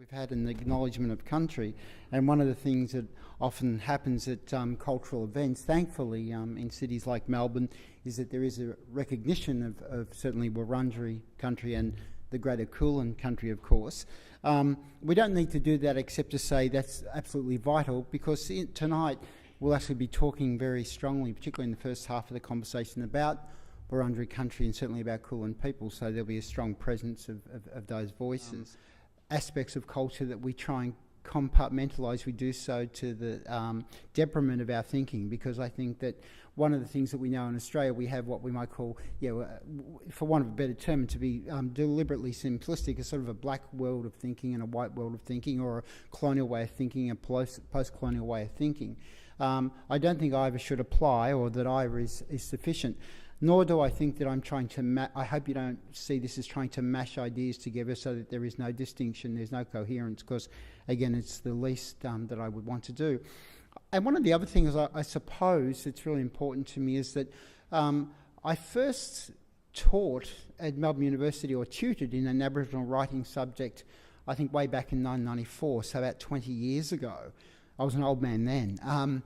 we've had an acknowledgement of country, and one of the things that often happens at cultural events, thankfully, in cities like Melbourne, is that there is a recognition of certainly Wurundjeri country and the greater Kulin country, of course. We don't need to do that except to say that's absolutely vital, because tonight we'll actually be talking very strongly, particularly in the first half of the conversation, about Wurundjeri country and certainly about Kulin people, so there'll be a strong presence of those voices. Aspects of culture that we try and compartmentalise, we do so to the detriment of our thinking, because I think that one of the things that we know in Australia, we have what we might call, for want of a better term, to be deliberately simplistic, a sort of a black world of thinking and a white world of thinking, or a colonial way of thinking, a post-colonial way of thinking. I don't think either should apply, or that either is sufficient. Nor do I think that I'm trying to I hope you don't see this as trying to mash ideas together so that there is no distinction, there's no coherence, because, again, it's the least that I would want to do. And one of the other things I suppose that's really important to me is that I first taught at Melbourne University, or tutored in an Aboriginal writing subject, I think way back in 1994, so about 20 years ago. I was an old man then.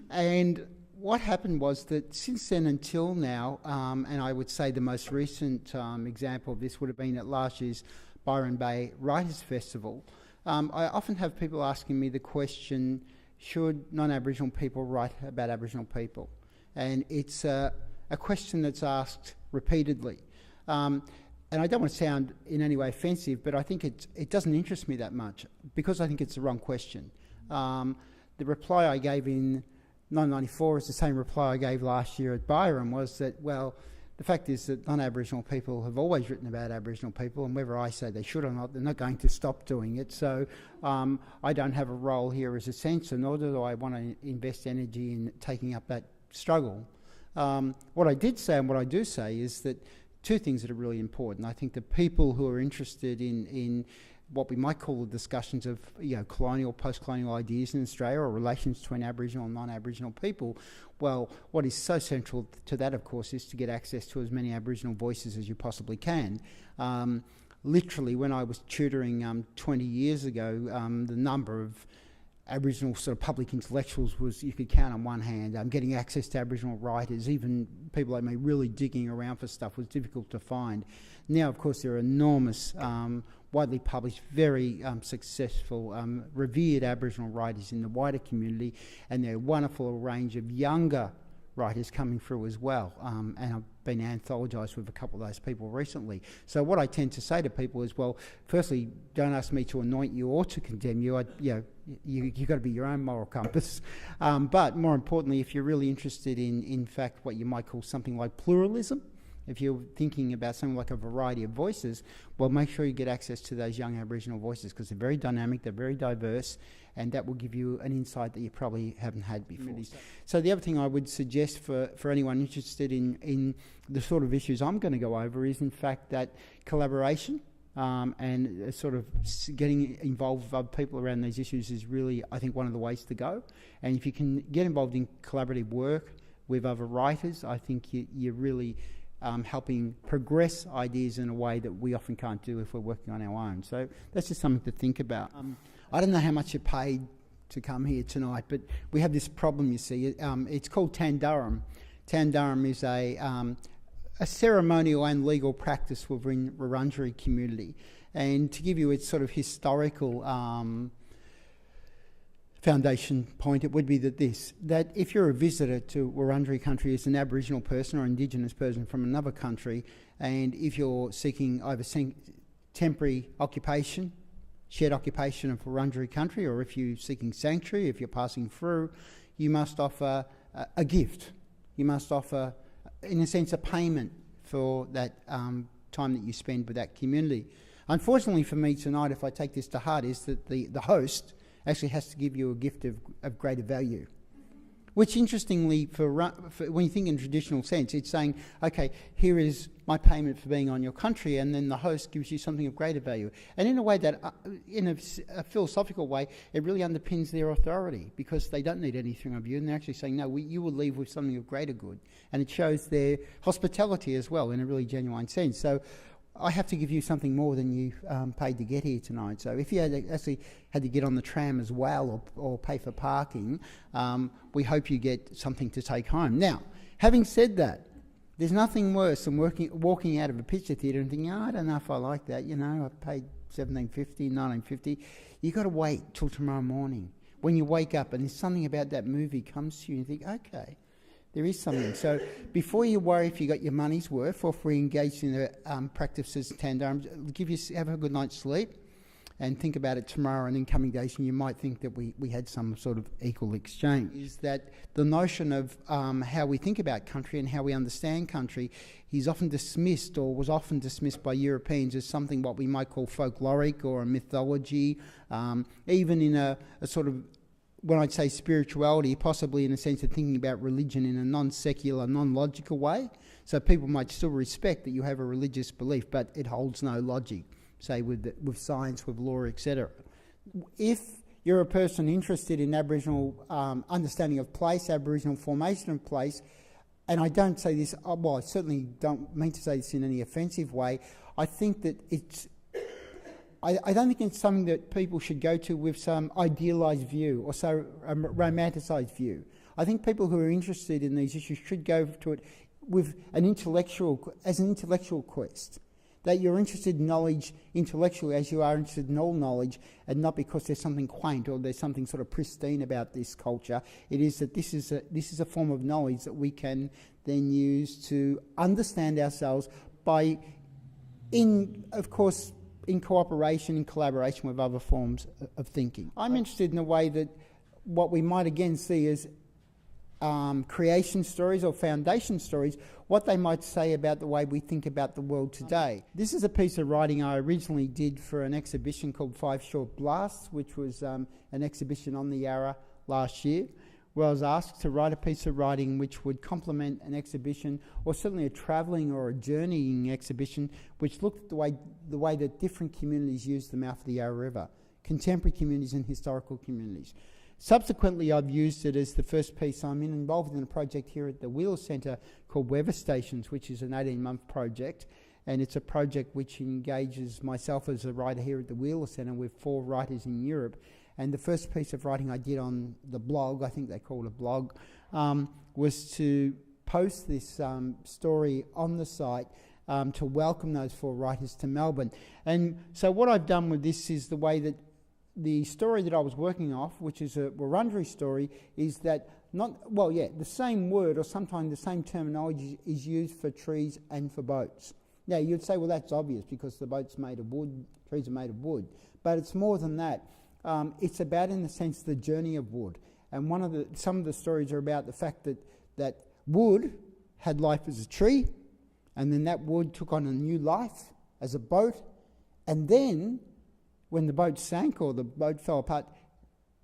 And what happened was that since then until now, and I would say the most recent example of this would have been at last year's Byron Bay Writers' Festival, I often have people asking me the question, should non-Aboriginal people write about Aboriginal people? And it's a question that's asked repeatedly. And I don't want to sound in any way offensive, but I think it doesn't interest me that much, because I think it's the wrong question. The reply I gave in 1994 is the same reply I gave last year at Byron, was that, well, the fact is that non-Aboriginal people have always written about Aboriginal people, and whether I say they should or not, they're not going to stop doing it. So I don't have a role here as a censor, nor do I want to invest energy in taking up that struggle. What I did say and what I do say is that two things that are really important. I think the people who are interested in what we might call the discussions of colonial, post-colonial ideas in Australia, or relations between Aboriginal and non-Aboriginal people, well, what is so central to that, of course, is to get access to as many Aboriginal voices as you possibly can. Literally, when I was tutoring 20 years ago, the number of Aboriginal sort of public intellectuals was, you could count on one hand. Getting access to Aboriginal writers, even people like me really digging around for stuff, was difficult to find. Now, of course, there are enormous, widely published, very successful, revered Aboriginal writers in the wider community, and there are a wonderful range of younger writers coming through as well, and I've been anthologised with a couple of those people recently. So what I tend to say to people is, well, firstly, don't ask me to anoint you or to condemn you. You've got to be your own moral compass. But more importantly, if you're really interested in fact, what you might call something like pluralism, if you're thinking about something like a variety of voices, well, make sure you get access to those young Aboriginal voices, because they're very dynamic, they're very diverse, and that will give you an insight that you probably haven't had before. So the other thing I would suggest for anyone interested in the sort of issues I'm going to go over is, in fact, that collaboration and sort of getting involved with other people around these issues is really, I think, one of the ways to go. And if you can get involved in collaborative work with other writers, I think you're really helping progress ideas in a way that we often can't do if we're working on our own. So that's just something to think about. I don't know how much you're paid to come here tonight, but we have this problem, you see. It's called Tandarum. Tandarum is a ceremonial and legal practice within Wurundjeri community. And to give you its sort of historical foundation point, it would be that if you're a visitor to Wurundjeri country as an Aboriginal person or Indigenous person from another country, and if you're seeking either temporary occupation, shared occupation of Wurundjeri country, or if you're seeking sanctuary, if you're passing through, you must offer a gift. You must offer, in a sense, a payment for that time that you spend with that community. Unfortunately for me tonight, if I take this to heart, is that the host actually has to give you a gift of greater value. Which, interestingly, for when you think in traditional sense, it's saying, okay, here is my payment for being on your country, and then the host gives you something of greater value. And in a way that, in a philosophical way, it really underpins their authority, because they don't need anything of you, and they're actually saying, no, you will leave with something of greater good. And it shows their hospitality as well, in a really genuine sense. So I have to give you something more than you paid to get here tonight. So if you actually had to get on the tram as well or pay for parking, we hope you get something to take home. Now, having said that, there's nothing worse than walking out of a picture theatre and thinking, I don't know if I like that. I paid $17.50, $19.50. You've got to wait till tomorrow morning when you wake up and there's something about that movie comes to you and you think, okay, there is something. So before you worry if you got your money's worth or if we engage in the practices tandarms, have a good night's sleep and think about it tomorrow and in coming days, and you might think that we had some sort of equal exchange. Is that the notion of how we think about country and how we understand country is often dismissed, or was often dismissed by Europeans, as something what we might call folkloric or a mythology, even in a sort of, when I'd say spirituality, possibly in a sense of thinking about religion in a non-secular, non-logical way. So people might still respect that you have a religious belief, but it holds no logic, say with science, with law, etc. If you're a person interested in Aboriginal understanding of place, Aboriginal formation of place, and I don't say this, well, I certainly don't mean to say this in any offensive way, I think that I don't think it's something that people should go to with some idealised view or so romanticised view. I think people who are interested in these issues should go to it with an intellectual quest. That you're interested in knowledge intellectually as you are interested in all knowledge, and not because there's something quaint or there's something sort of pristine about this culture. It is that this is a form of knowledge that we can then use to understand ourselves by, in cooperation, in collaboration with other forms of thinking. I'm interested in a way that what we might again see as creation stories or foundation stories, what they might say about the way we think about the world today. This is a piece of writing I originally did for an exhibition called 5 Short Blasts, which was an exhibition on the Yarra last year, where I was asked to write a piece of writing which would complement an exhibition, or certainly a travelling or a journeying exhibition, which looked at the way that different communities use the mouth of the Yarra River, contemporary communities and historical communities. Subsequently, I've used it as the first piece. I'm involved in a project here at the Wheeler Centre called Weather Stations, which is an 18-month project, and it's a project which engages myself as a writer here at the Wheeler Centre with 4 writers in Europe. And the first piece of writing I did on the blog, I think they call it a blog, was to post this story on the site to welcome those 4 writers to Melbourne. And so what I've done with this is the way that the story that I was working off, which is a Wurundjeri story, is that the same word or sometimes the same terminology is used for trees and for boats. Now you'd say, well, that's obvious because the boat's made of wood, trees are made of wood. But it's more than that. It's about, in the sense, the journey of wood. And some of the stories are about the fact that wood had life as a tree, and then that wood took on a new life as a boat, and then when the boat sank or the boat fell apart,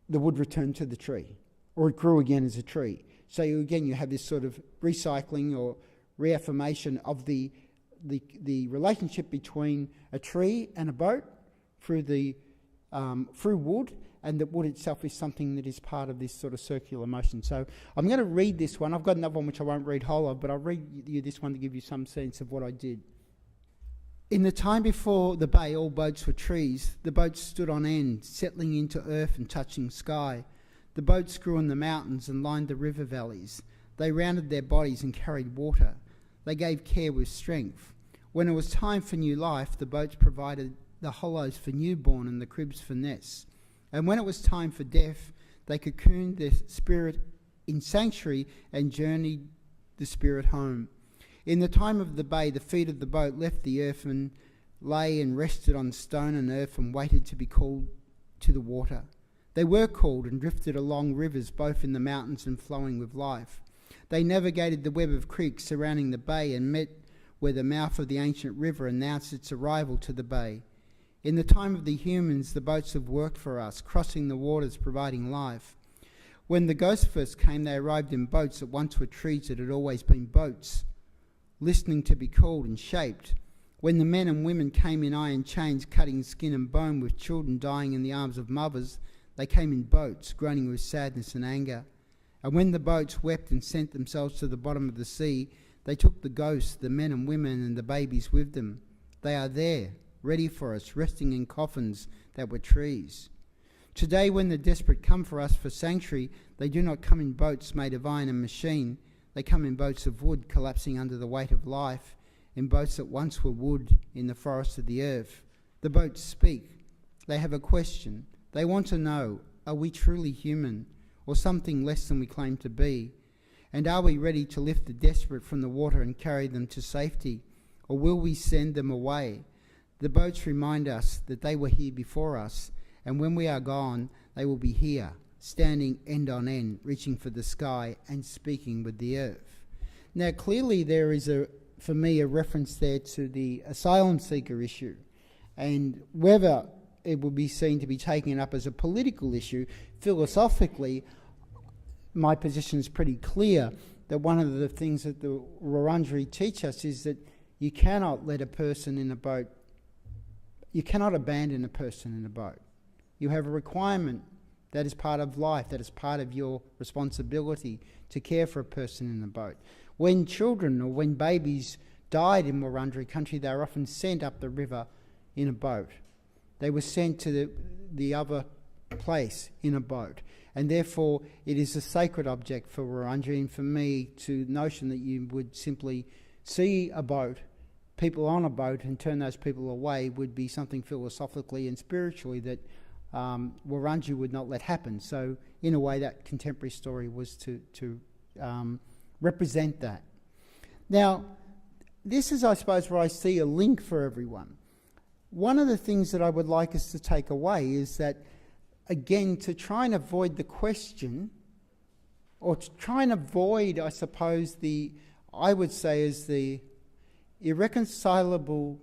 the wood returned to the tree, or it grew again as a tree. So you have this sort of recycling or reaffirmation of the relationship between a tree and a boat through wood, and that wood itself is something that is part of this sort of circular motion. So I'm going to read this one. I've got another one which I won't read whole of, but I'll read you this one to give you some sense of what I did. In the time before the bay all boats were trees, the boats stood on end, settling into earth and touching sky. The boats grew in the mountains and lined the river valleys. They rounded their bodies and carried water. They gave care with strength. When it was time for new life, the boats provided the hollows for newborn and the cribs for nests. And when it was time for death, they cocooned their spirit in sanctuary and journeyed the spirit home. In the time of the bay, the feet of the boat left the earth and lay and rested on stone and earth and waited to be called to the water. They were called and drifted along rivers, both in the mountains and flowing with life. They navigated the web of creeks surrounding the bay and met where the mouth of the ancient river announced its arrival to the bay. In the time of the humans, the boats have worked for us, crossing the waters, providing life. When the ghosts first came, they arrived in boats that once were trees that had always been boats, listening to be called and shaped. When the men and women came in iron chains, cutting skin and bone, with children dying in the arms of mothers, they came in boats, groaning with sadness and anger. And when the boats wept and sent themselves to the bottom of the sea, they took the ghosts, the men and women and the babies with them. They are there, ready for us, resting in coffins that were trees. Today, when the desperate come for us for sanctuary, they do not come in boats made of iron and machine. They come in boats of wood, collapsing under the weight of life, in boats that once were wood in the forests of the earth. The boats speak. They have a question. They want to know, are we truly human, or something less than we claim to be? And are we ready to lift the desperate from the water and carry them to safety, or will we send them away? The boats remind us that they were here before us, and when we are gone, they will be here, standing end on end, reaching for the sky and speaking with the earth. Now, clearly there is, for me, a reference there to the asylum seeker issue, and whether it will be seen to be taken up as a political issue, philosophically, my position is pretty clear that one of the things that the Wurundjeri teach us is that you cannot let a person in a boat, you cannot abandon a person in a boat. You have a requirement that is part of life, that is part of your responsibility to care for a person in the boat. When children or when babies died in Wurundjeri country, they were often sent up the river in a boat. They were sent to the other place in a boat. And therefore, it is a sacred object for Wurundjeri, and for me, to notion that you would simply see a boat, people on a boat, and turn those people away would be something philosophically and spiritually that Wurundjeri would not let happen. So, in a way, that contemporary story was to represent that. Now, this is, I suppose, where I see a link for everyone. One of the things that I would like us to take away is that, again, to try and avoid the question, or to try and avoid, I suppose, I would say is the irreconcilable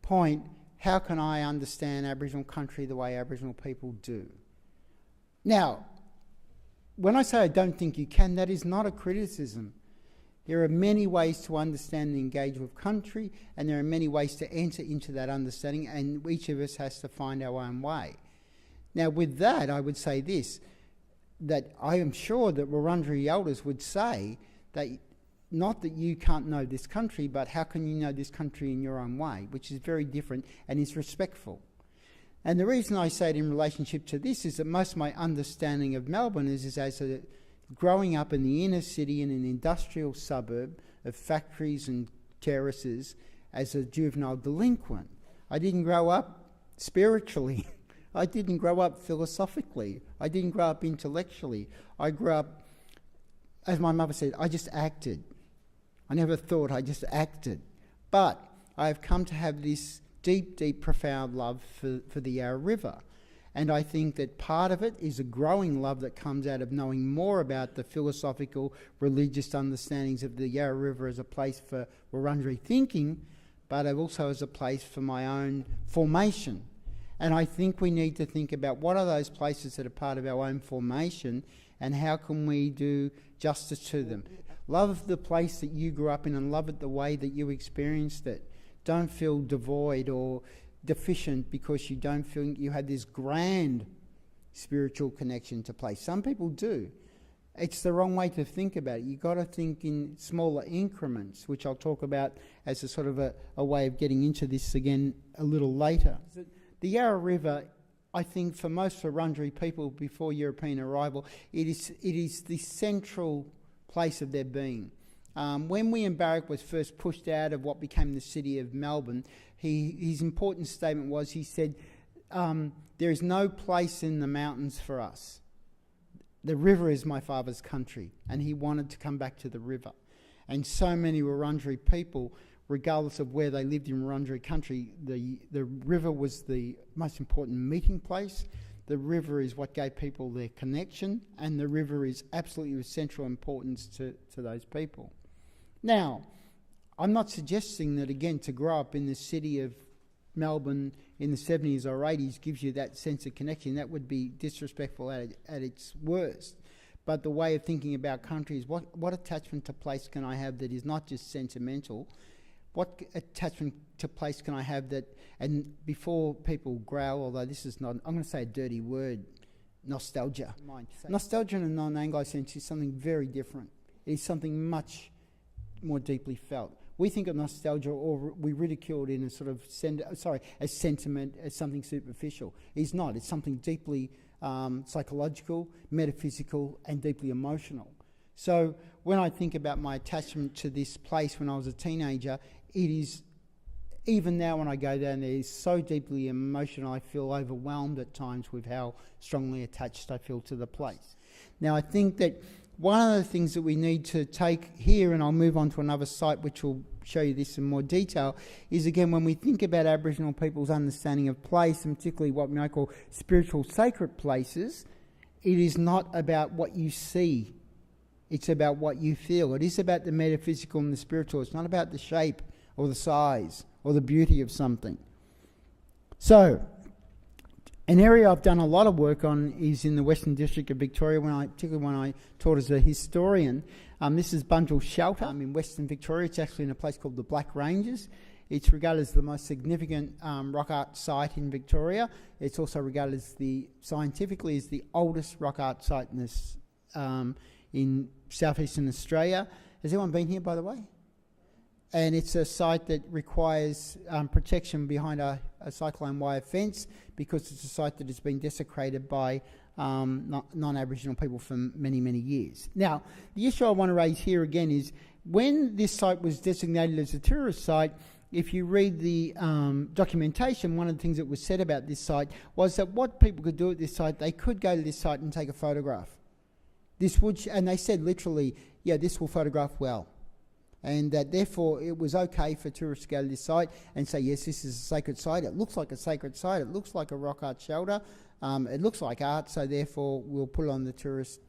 point, how can I understand Aboriginal country the way Aboriginal people do? Now, when I say I don't think you can, that is not a criticism. There are many ways to understand and engage with country, and there are many ways to enter into that understanding, and each of us has to find our own way. Now, with that, I would say this, that I am sure that Wurundjeri elders would say that not that you can't know this country, but how can you know this country in your own way, which is very different and is respectful. And the reason I say it in relationship to this is that most of my understanding of Melbourne is as growing up in the inner city in an industrial suburb of factories and terraces as a juvenile delinquent. I didn't grow up spiritually. I didn't grow up philosophically. I didn't grow up intellectually. I grew up, as my mother said, I just acted. I never thought, I just acted. But I've come to have this deep, deep, profound love for the Yarra River. And I think that part of it is a growing love that comes out of knowing more about the philosophical, religious understandings of the Yarra River as a place for Wurundjeri thinking, but also as a place for my own formation. And I think we need to think about what are those places that are part of our own formation and how can we do justice to them. Love the place that you grew up in and love it the way that you experienced it. Don't feel devoid or deficient because you don't feel you had this grand spiritual connection to place. Some people do. It's the wrong way to think about it. You've got to think in smaller increments, which I'll talk about as a sort of a way of getting into this again a little later. The Yarra River, I think for most Wurundjeri people before European arrival, it is the central place of their being. When William Barrack was first pushed out of what became the city of Melbourne, his important statement was, he said, there is no place in the mountains for us. The river is my father's country, and he wanted to come back to the river. And so many Wurundjeri people, regardless of where they lived in Wurundjeri country, the river was the most important meeting place. The river is what gave people their connection, and the river is absolutely of central importance to those people. Now, I'm not suggesting that, again, to grow up in the city of Melbourne in the 70s or 80s gives you that sense of connection. That would be disrespectful at its worst. But the way of thinking about country is what attachment to place can I have that is not just sentimental? What attachment to place can I have that, and before people growl, although this is not, I'm going to say a dirty word, nostalgia. Nostalgia in a non-Anglo sense is something very different. It is something much more deeply felt. We think of nostalgia, or we ridicule it in a sort of as sentiment, as something superficial. It's not. It's something deeply psychological, metaphysical, and deeply emotional. So when I think about my attachment to this place when I was a teenager, it is, even now when I go down there, it's so deeply emotional. I feel overwhelmed at times with how strongly attached I feel to the place. Now, I think that one of the things that we need to take here, and I'll move on to another site which will show you this in more detail, is again when we think about Aboriginal people's understanding of place, and particularly what we might call spiritual sacred places, it is not about what you see, it's about what you feel. It is about the metaphysical and the spiritual. It's not about the shape or the size or the beauty of something. So, an area I've done a lot of work on is in the Western District of Victoria, particularly when I taught as a historian. This is Bunjil Shelter in Western Victoria. It's actually in a place called the Black Ranges. It's regarded as the most significant rock art site in Victoria. It's also regarded as scientifically as the oldest rock art site in southeastern Australia. Has anyone been here, by the way? And it's a site that requires protection behind a cyclone wire fence, because it's a site that has been desecrated by non-Aboriginal people for many, many years. Now, the issue I want to raise here again is when this site was designated as a tourist site, if you read the documentation, one of the things that was said about this site was that what people could do at this site, they could go to this site and take a photograph. And they said literally, yeah, this will photograph well. And that therefore it was okay for tourists to go to this site and say, yes, this is a sacred site. It looks like a sacred site. It looks like a rock art shelter. It looks like art, so therefore we'll put it on the tourist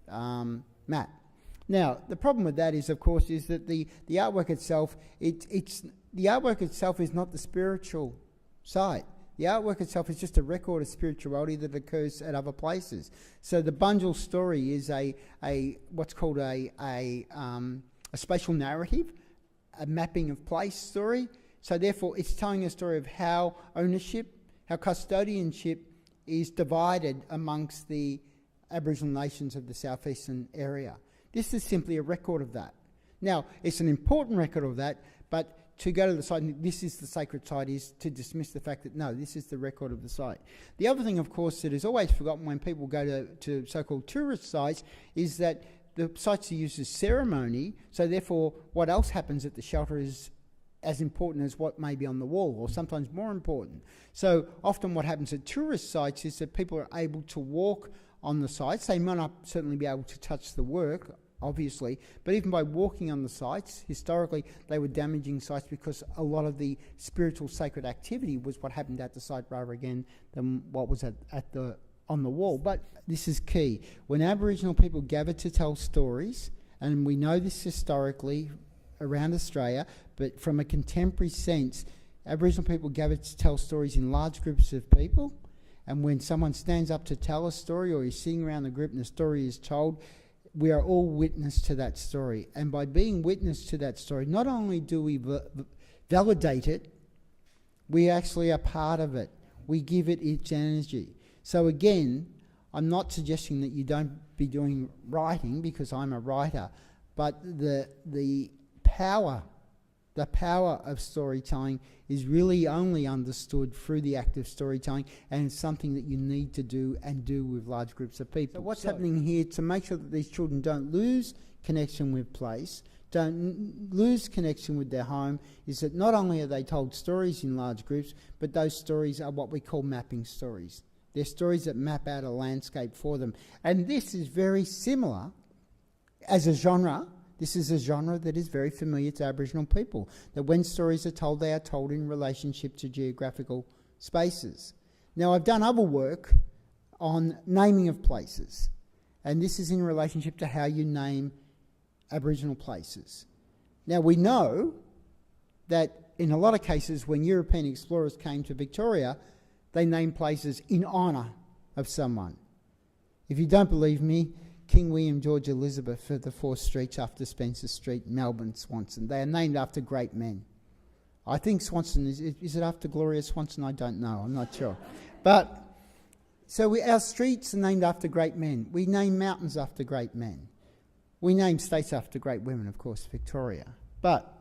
map. Now, the problem with that is, of course, is that the artwork itself, the artwork itself is not the spiritual site. The artwork itself is just a record of spirituality that occurs at other places. So the Bunjil story is what's called a spatial narrative, a mapping of place story. So therefore it's telling a story of how ownership, how custodianship is divided amongst the Aboriginal nations of the southeastern area. This is simply a record of that. Now, it's an important record of that, but to go to the site and this is the sacred site is to dismiss the fact that no, this is the record of the site. The other thing, of course, that is always forgotten when people go to so-called tourist sites is that the sites are used as ceremony, so therefore what else happens at the shelter is as important as what may be on the wall, or sometimes more important. So often what happens at tourist sites is that people are able to walk on the sites. They might not certainly be able to touch the work, obviously, but even by walking on the sites, historically they were damaging sites because a lot of the spiritual sacred activity was what happened at the site rather again than what was on the wall. But this is key. When Aboriginal people gather to tell stories, and we know this historically around Australia, but from a contemporary sense, Aboriginal people gather to tell stories in large groups of people, and when someone stands up to tell a story or is sitting around the group and the story is told, we are all witness to that story. And by being witness to that story, not only do we validate it, we actually are part of it. We give it its energy. So again, I'm not suggesting that you don't be doing writing, because I'm a writer, but the power of storytelling is really only understood through the act of storytelling, and it's something that you need to do and do with large groups of people. So what's happening here to make sure that these children don't lose connection with place, don't lose connection with their home, is that not only are they told stories in large groups, but those stories are what we call mapping stories. They're stories that map out a landscape for them. And this is very similar as a genre. This is a genre that is very familiar to Aboriginal people, that when stories are told, they are told in relationship to geographical spaces. Now, I've done other work on naming of places, and this is in relationship to how you name Aboriginal places. Now, we know that in a lot of cases when European explorers came to Victoria, they named places in honour of someone. If you don't believe me, King William, George, Elizabeth are the 4 streets after Spencer Street, Melbourne, Swanston. They are named after great men. I think Swanston, is it after Gloria Swanson? I don't know, I'm not sure. But, so our streets are named after great men. We name mountains after great men. We name states after great women, of course, Victoria. But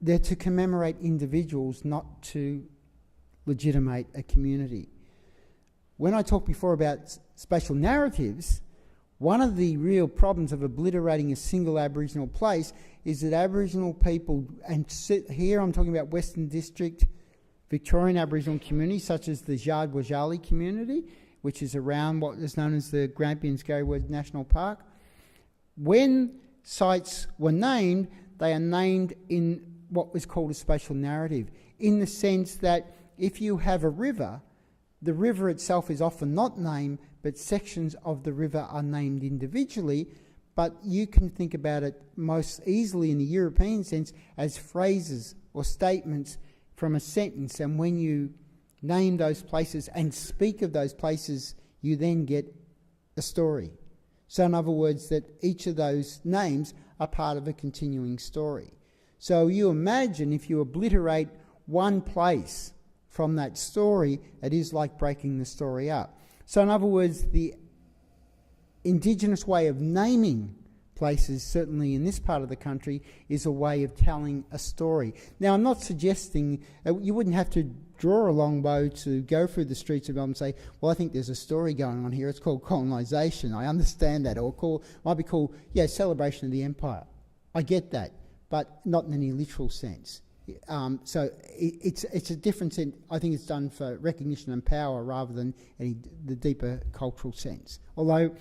they're to commemorate individuals, not to legitimate a community. When I talked before about spatial narratives, one of the real problems of obliterating a single Aboriginal place is that Aboriginal people, and here I'm talking about Western District, Victorian Aboriginal communities such as the Jard Wajali community, which is around what is known as the Grampians-Garryowen National Park. When sites were named, they are named in what was called a spatial narrative, in the sense that if you have a river, the river itself is often not named, but sections of the river are named individually. But you can think about it most easily in the European sense as phrases or statements from a sentence. And when you name those places and speak of those places, you then get a story. So in other words, that each of those names are part of a continuing story. So you imagine if you obliterate one place from that story, it is like breaking the story up. So in other words, the Indigenous way of naming places, certainly in this part of the country, is a way of telling a story. Now, I'm not suggesting you wouldn't have to draw a long bow to go through the streets of Melbourne and say, well, I think there's a story going on here. It's called colonisation. I understand that. Or might be called, celebration of the empire. I get that, but not in any literal sense. So it's a difference in, I think it's done for recognition and power rather than the deeper cultural sense. Although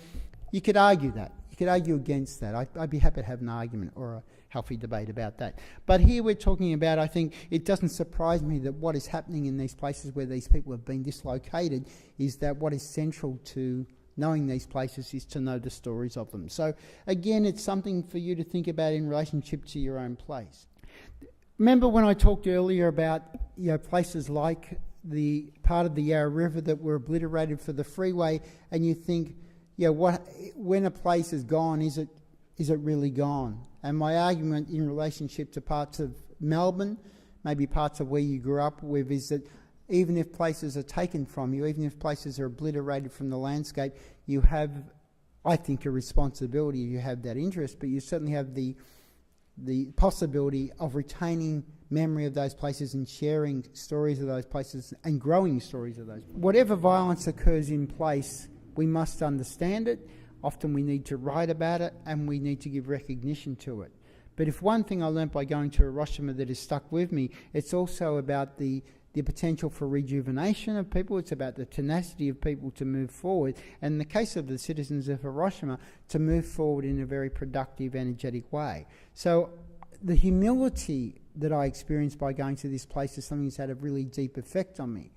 you could argue that. You could argue against that. I'd be happy to have an argument or a healthy debate about that. But here we're talking about, I think it doesn't surprise me that what is happening in these places where these people have been dislocated is that what is central to knowing these places is to know the stories of them. So again, it's something for you to think about in relationship to your own place. Remember when I talked earlier about places like the part of the Yarra River that were obliterated for the freeway, and you think, when a place is gone, is it really gone? And my argument in relationship to parts of Melbourne, maybe parts of where you grew up with, is that even if places are taken from you, even if places are obliterated from the landscape, you have, I think, a responsibility. You have that interest, but you certainly have the possibility of retaining memory of those places and sharing stories of those places and growing stories of those. Whatever violence occurs in place, we must understand it. Often we need to write about it and we need to give recognition to it. But if one thing I learnt by going to Hiroshima that has stuck with me, it's also about the potential for rejuvenation of people. It's about the tenacity of people to move forward. And in the case of the citizens of Hiroshima, to move forward in a very productive, energetic way. So the humility that I experienced by going to this place is something that's had a really deep effect on me.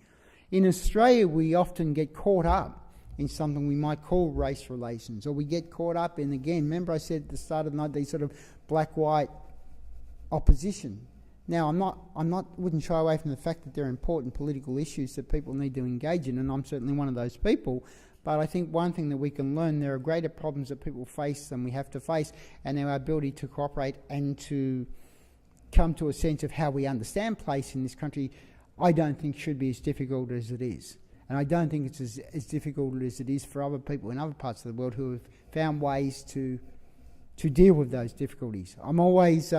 In Australia, we often get caught up in something we might call race relations, or we get caught up in, again, remember I said at the start of the night, these sort of black-white opposition. Now, wouldn't shy away from the fact that there are important political issues that people need to engage in, and I'm certainly one of those people. But I think one thing that we can learn, there are greater problems that people face than we have to face, and our ability to cooperate and to come to a sense of how we understand place in this country, I don't think should be as difficult as it is. And I don't think it's as difficult as it is for other people in other parts of the world who have found ways to deal with those difficulties. I'm always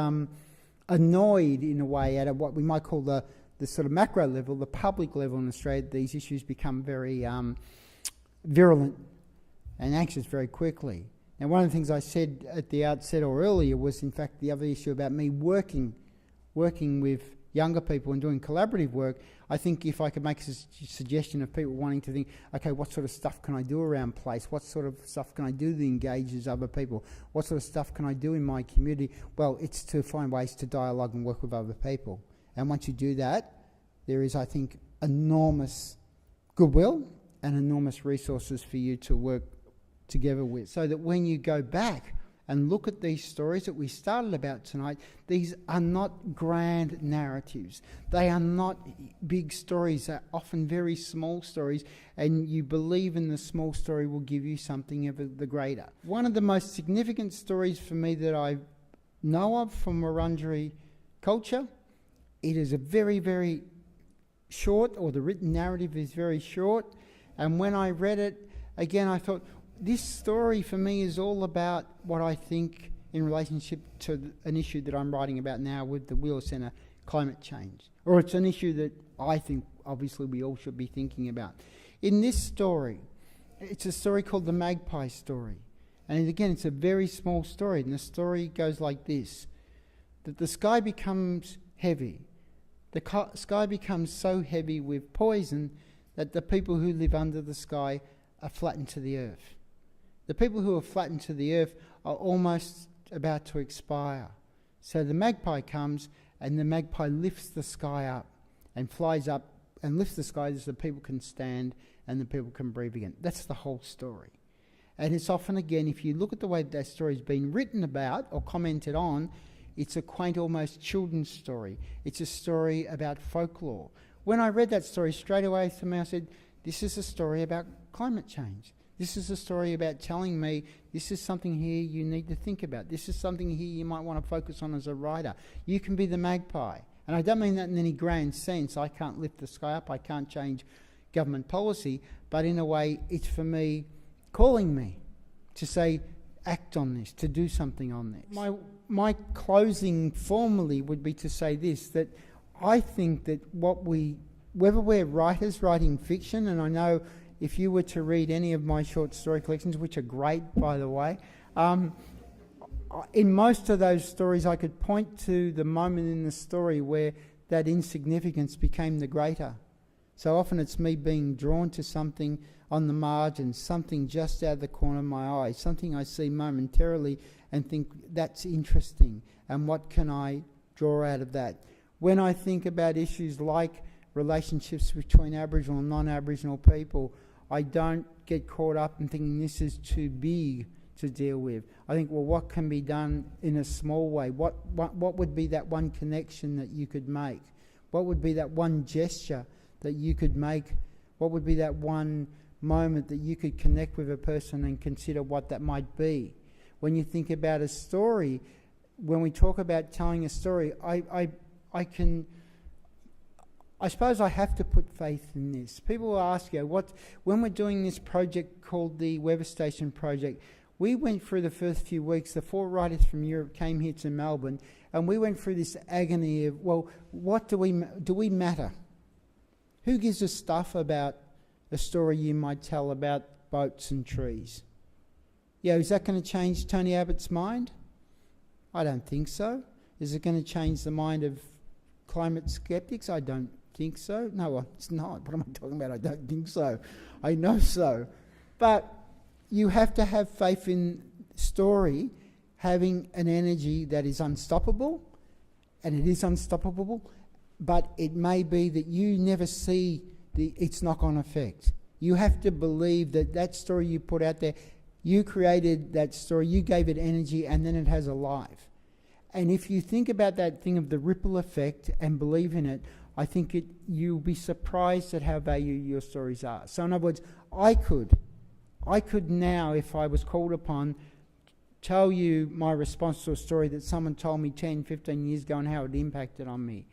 annoyed in a way at what we might call the sort of macro level, the public level in Australia. These issues become very virulent and anxious very quickly. Now, one of the things I said at the outset or earlier was, in fact, the other issue about me working with younger people and doing collaborative work. I think if I could make a suggestion of people wanting to think, okay, what sort of stuff can I do around place? What sort of stuff can I do that engages other people? What sort of stuff can I do in my community? Well, it's to find ways to dialogue and work with other people. And once you do that, there is, I think, enormous goodwill and enormous resources for you to work together with. So that when you go back and look at these stories that we started about tonight, these are not grand narratives. They are not big stories. They're often very small stories, and you believe in the small story will give you something of the greater. One of the most significant stories for me that I know of from Wurundjeri culture, it is a very, very short, or the written narrative is very short, and when I read it, again I thought, this story for me is all about what I think in relationship to an issue that I'm writing about now with the Wheeler Centre, climate change. Or it's an issue that I think obviously we all should be thinking about. In this story, it's a story called The Magpie Story. And again, it's a very small story, and the story goes like this: that the sky becomes heavy. The sky becomes so heavy with poison that the people who live under the sky are flattened to the earth. The people who are flattened to the earth are almost about to expire. So the magpie comes, and the magpie lifts the sky up and flies up and lifts the sky so the people can stand and the people can breathe again. That's the whole story. And it's often, again, if you look at the way that story has been written about or commented on, it's a quaint, almost children's story. It's a story about folklore. When I read that story, straight away to me I said, this is a story about climate change. This is a story about telling me this is something here you need to think about. This is something here you might want to focus on as a writer. You can be the magpie. And I don't mean that in any grand sense. I can't lift the sky up. I can't change government policy. But in a way, it's for me calling me to say, act on this, to do something on this. My closing formally would be to say this, that I think that whether we're writers writing fiction, and I know if you were to read any of my short story collections, which are great, by the way, in most of those stories I could point to the moment in the story where that insignificance became the greater. So often it's me being drawn to something on the margin, something just out of the corner of my eye, something I see momentarily and think that's interesting, and what can I draw out of that? When I think about issues like relationships between Aboriginal and non-Aboriginal people, I don't get caught up in thinking this is too big to deal with. I think, well, what can be done in a small way? What would be that one connection that you could make? What would be that one gesture that you could make? What would be that one moment that you could connect with a person and consider what that might be? When you think about a story, when we talk about telling a story, I suppose I have to put faith in this. People will ask you, when we're doing this project called the Weather Station Project, we went through the first few weeks, the 4 writers from Europe came here to Melbourne, and we went through this agony of, well, what do we matter? Who gives a stuff about a story you might tell about boats and trees? Yeah, is that going to change Tony Abbott's mind? I don't think so. Is it going to change the mind of climate skeptics? I don't think so. No, it's not. What am I talking about? I don't think so. I know so. But you have to have faith in story having an energy that is unstoppable, and it is unstoppable, but it may be that you never see its knock-on effect. You have to believe that story you put out there, you created that story, you gave it energy, and then it has a life. And if you think about that thing of the ripple effect and believe in it, I think you'll be surprised at how valuable your stories are. So in other words, I could now, if I was called upon, tell you my response to a story that someone told me 10, 15 years ago and how it impacted on me.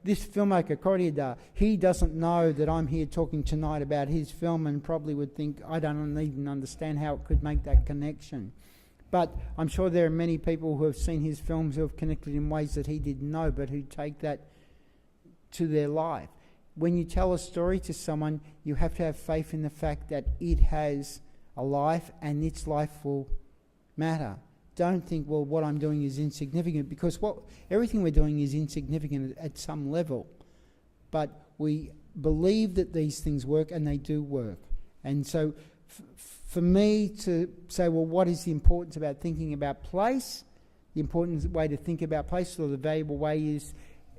This filmmaker, Corrieda, he doesn't know that I'm here talking tonight about his film and probably would think I don't even understand how it could make that connection. But I'm sure there are many people who have seen his films who have connected in ways that he didn't know, but who take that to their life. When you tell a story to someone, you have to have faith in the fact that it has a life and its life will matter. Don't think, well, what I'm doing is insignificant, because everything we're doing is insignificant at some level. But we believe that these things work, and they do work. And so for me to say, well, what is the importance about thinking about place? The important way to think about place, or the valuable way, is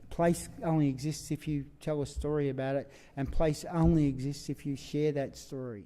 place only exists if you tell a story about it, and place only exists if you share that story.